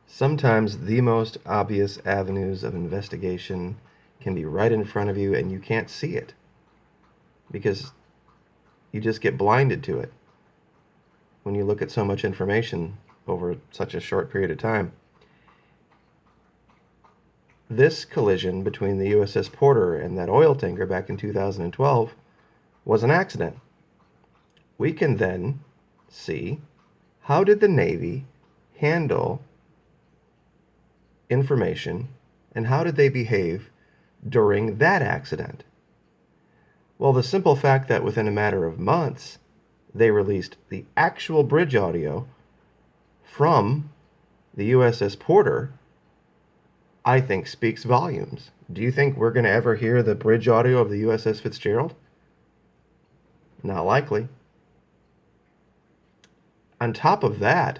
Sometimes the most obvious avenues of investigation can be right in front of you and you can't see it because you just get blinded to it when you look at so much information over such a short period of time. This collision between the USS Porter and that oil tanker back in 2012 was an accident. We can then see, how did the Navy handle information and how did they behave during that accident? Well, the simple fact that within a matter of months they released the actual bridge audio from the USS Porter, I think speaks volumes. Do you think we're going to ever hear the bridge audio of the USS Fitzgerald? Not likely. On top of that,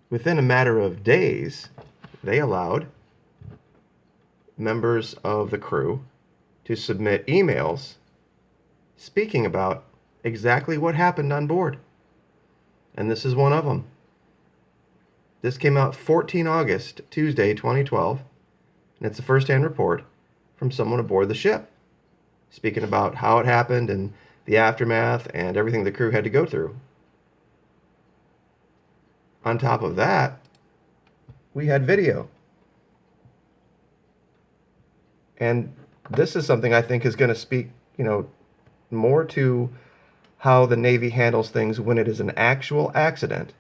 within a matter of days, they allowed members of the crew to submit emails speaking about exactly what happened on board. And this is one of them. This came out 14 August, Tuesday, 2012, and it's a first-hand report from someone aboard the ship, speaking about how it happened and the aftermath and everything the crew had to go through. On top of that, we had video. And this is something I think is going to speak, more to how the Navy handles things when it is an actual accident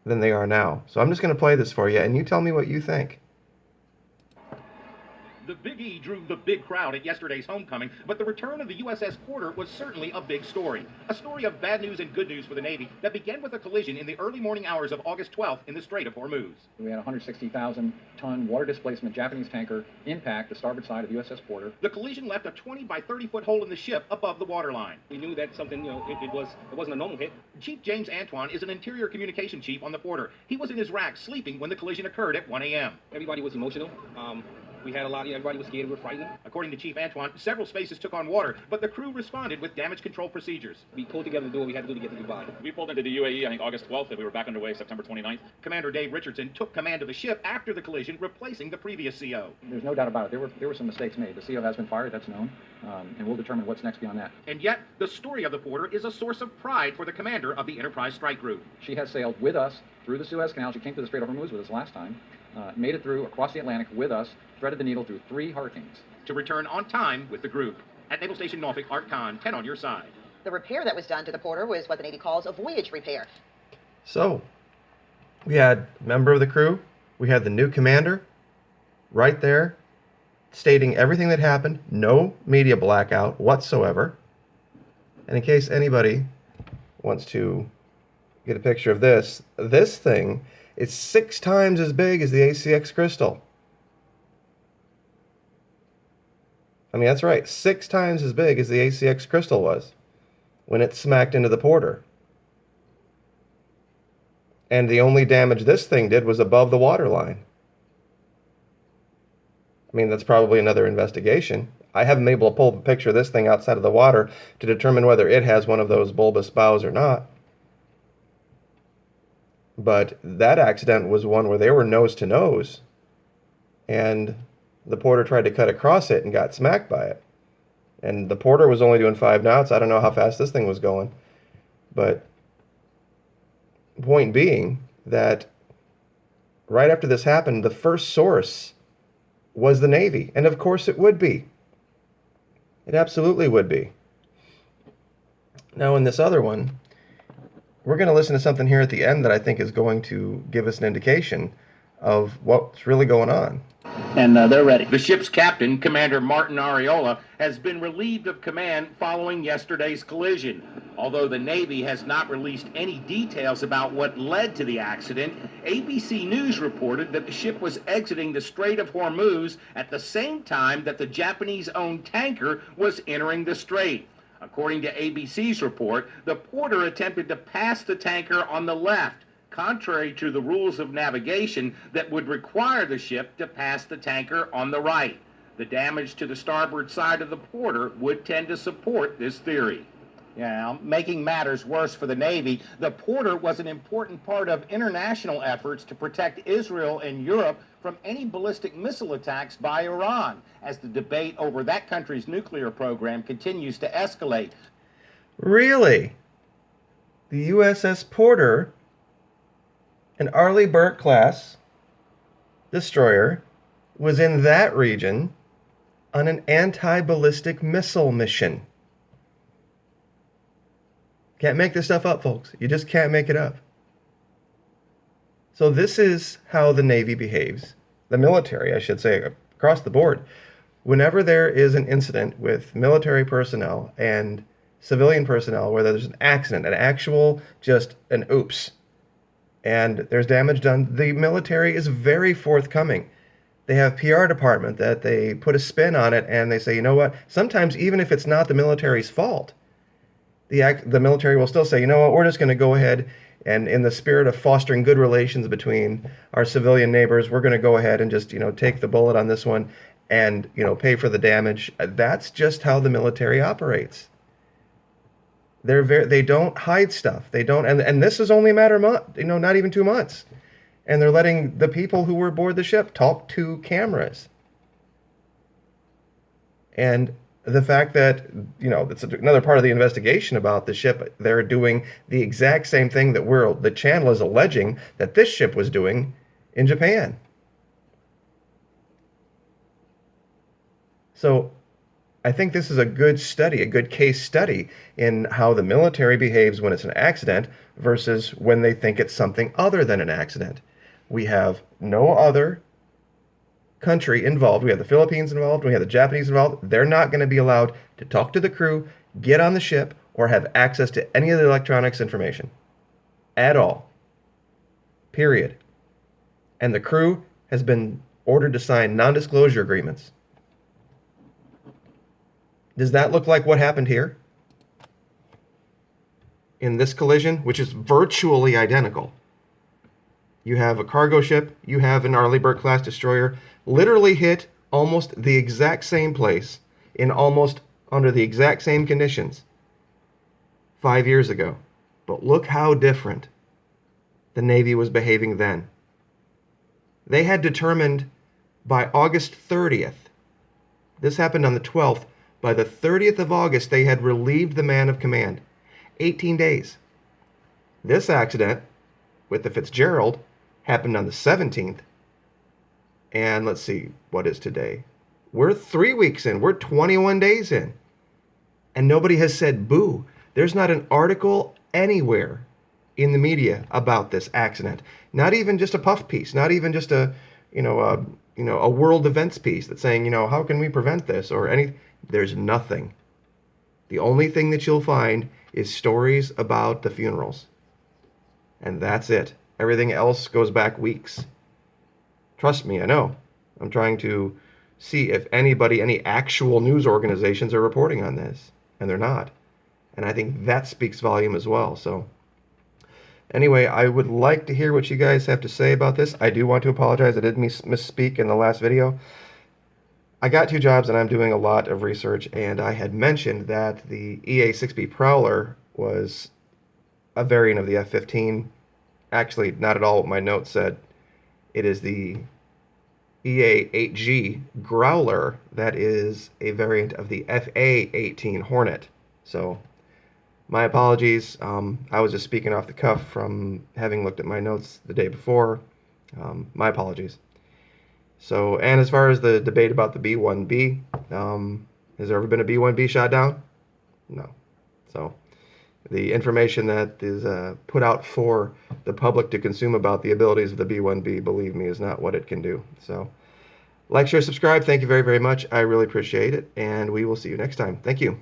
than they are now. So I'm just going to play this for you, and you tell me what you think. The Big E drew the big crowd at yesterday's homecoming, but the return of the USS Porter was certainly a big story. A story of bad news and good news for the Navy that began with a collision in the early morning hours of August 12th in the Strait of Hormuz. We had a 160,000-ton water displacement Japanese tanker impact the starboard side of USS Porter. The collision left a 20 by 30-foot hole in the ship above the waterline. We knew that something, it wasn't a normal hit. Chief James Antoine is an interior communication chief on the Porter. He was in his rack sleeping when the collision occurred at 1 a.m. Everybody was emotional. We had a lot, everybody was scared, we were frightened. According to Chief Antoine, several spaces took on water, but the crew responded with damage control procedures. We pulled together to do what we had to do to get to Dubai. We pulled into the UAE, I think August 12th, and we were back underway September 29th. Commander Dave Richardson took command of the ship after the collision, replacing the previous CO. There's no doubt about it. There were some mistakes made. The CO has been fired, that's known, and we'll determine what's next beyond that. And yet, the story of the Porter is a source of pride for the commander of the Enterprise Strike Group. She has sailed with us through the Suez Canal. She came to the Strait of Hormuz with us last time, made it through across the Atlantic with us, threaded the needle through 3 hurricanes. To return on time with the group. At Naval Station Norfolk, Art Kahn, 10 on your side. The repair that was done to the Porter was what the Navy calls a voyage repair. So, we had a member of the crew, we had the new commander right there stating everything that happened, no media blackout whatsoever. And in case anybody wants to get a picture of this thing is 6 times as big as the ACX Crystal. I mean, that's right, 6 times as big as the ACX Crystal was when it smacked into the Porter. And the only damage this thing did was above the waterline. I mean, that's probably another investigation. I haven't been able to pull a picture of this thing outside of the water to determine whether it has one of those bulbous bows or not. But that accident was one where they were nose to nose, and the Porter tried to cut across it and got smacked by it. And the Porter was only doing 5 knots. I don't know how fast this thing was going. But point being that right after this happened, the first source was the Navy. And of course it would be. It absolutely would be. Now in this other one, we're going to listen to something here at the end that I think is going to give us an indication of what's really going on. And they're ready. The ship's captain, Commander Martin Ariola, has been relieved of command following yesterday's collision. Although the Navy has not released any details about what led to the accident, ABC News reported that the ship was exiting the Strait of Hormuz at the same time that the Japanese-owned tanker was entering the strait. According to ABC's report, the Porter attempted to pass the tanker on the left, contrary to the rules of navigation that would require the ship to pass the tanker on the right. The damage to the starboard side of the Porter would tend to support this theory. Yeah, making matters worse for the Navy, the porter was an important part of international efforts to protect Israel and Europe from any ballistic missile attacks by Iran, as the debate over that country's nuclear program continues to escalate. Really? The USS Porter, an Arleigh Burke-class destroyer, was in that region on an anti-ballistic missile mission. Can't make this stuff up, folks. You just can't make it up. So this is how the Navy behaves. The military, I should say, across the board. Whenever there is an incident with military personnel and civilian personnel where there's an accident, an actual, just an oops, and there's damage done, the military is very forthcoming. They have PR department that they put a spin on it, and they say, you know what, sometimes even if it's not the military's fault, the military will still say, you know what, we're just going to go ahead and in the spirit of fostering good relations between our civilian neighbors, we're going to go ahead and just, take the bullet on this one and, pay for the damage. That's just how the military operates. They don't hide stuff. They don't, and this is only a matter of month, not even 2 months. And they're letting the people who were aboard the ship talk to cameras. And the fact that, that's another part of the investigation about the ship, they're doing the exact same thing that the channel is alleging that this ship was doing in Japan. So I think this is a good study, a good case study in how the military behaves when it's an accident versus when they think it's something other than an accident. We have no other country involved. We have the Philippines involved. We have the Japanese involved. They're not going to be allowed to talk to the crew, get on the ship, or have access to any of the electronics information at all. Period. And the crew has been ordered to sign non-disclosure agreements. Does that look like what happened here? In this collision, which is virtually identical. You have a cargo ship, you have an Arleigh Burke-class destroyer, literally hit almost the exact same place in almost under the exact same conditions 5 years ago. But look how different the Navy was behaving then. They had determined by August 30th, this happened on the 12th, by the 30th of August, they had relieved the man of command. 18 days. This accident with the Fitzgerald happened on the 17th. And let's see, what is today? We're 3 weeks in. We're 21 days in. And nobody has said boo. There's not an article anywhere in the media about this accident. Not even just a puff piece. Not even just a world events piece that's saying, how can we prevent this or anything. There's nothing. The only thing that you'll find is stories about the funerals. And that's it. Everything else goes back weeks. Trust me, I know. I'm trying to see if any actual news organizations are reporting on this. And they're not. And I think that speaks volume as well. So anyway, I would like to hear what you guys have to say about this. I do want to apologize. I did misspeak in the last video. I got 2 jobs and I'm doing a lot of research, and I had mentioned that the EA-6B Prowler was a variant of the F-15. Actually, not at all what my notes said. It is the EA-8G Growler that is a variant of the FA-18 Hornet. So, my apologies. I was just speaking off the cuff from having looked at my notes the day before. My apologies. So, and as far as the debate about the B-1B, has there ever been a B-1B shot down? No. So, the information that is put out for the public to consume about the abilities of the B-1B, believe me, is not what it can do. So, like, share, subscribe. Thank you very, very much. I really appreciate it, and we will see you next time. Thank you.